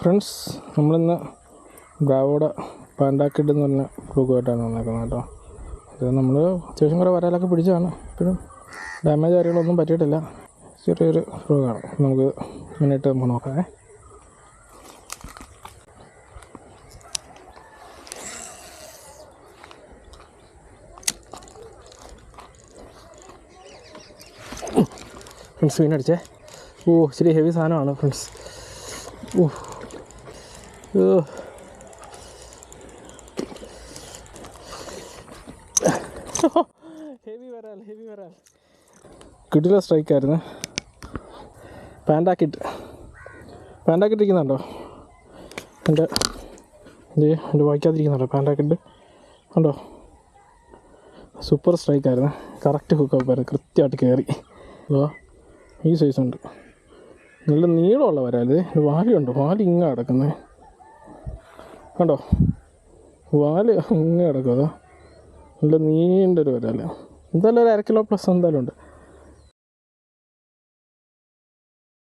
Friends, നമ്മളിന്ന് ബ്രാവോയുടെ പാൻഡാക്കിഡ് എന്ന് പറഞ്ഞ ഫ്രൂക്കുമായിട്ടാണ് വന്നേക്കുന്നത് കേട്ടോ. അത് നമ്മൾ അത്യാവശ്യം കുറേ വരാലൊക്കെ പിടിച്ചതാണ്. ഇപ്പോഴും ഡാമേജ് കാര്യങ്ങളൊന്നും പറ്റിയിട്ടില്ല. ചെറിയൊരു ഫ്രൂക്കാണ്. നമുക്ക് മുന്നിട്ട് നമുക്ക് നോക്കാം. ഫ്രണ്ട്സ് വീണടിച്ചേ. ഇച്ചിരി ഹെവി സാധനമാണ് ഫ്രണ്ട്സ്. ഹെവി വരാൽ കിടില സ്ട്രൈക്കായിരുന്നു. പാൻഡാക്കിഡ് ഇരിക്കുന്നുണ്ടോ? എൻ്റെ വായിക്കാതിരിക്കുന്നുണ്ടോ പാൻഡാക്കിഡ്? ഉണ്ടോ? സൂപ്പർ സ്ട്രൈക്കായിരുന്നു. കറക്റ്റ് ഹുക്കപ്പായിരുന്നു. കൃത്യമായിട്ട് കയറി. ഈ സൈസുണ്ട്. നല്ല നീളമുള്ള വരാല്. വാലുണ്ട്. വാല് ഇങ്ങനെ കിടക്കുന്നത് കണ്ടോ? വാല് ഇങ്ങനെ കിടക്കും. അതോ നല്ല നീണ്ടൊരു വരാല്. എന്തായാലും ഒരു 1 കിലോ പ്ലസ് എന്തായാലും ഉണ്ട്.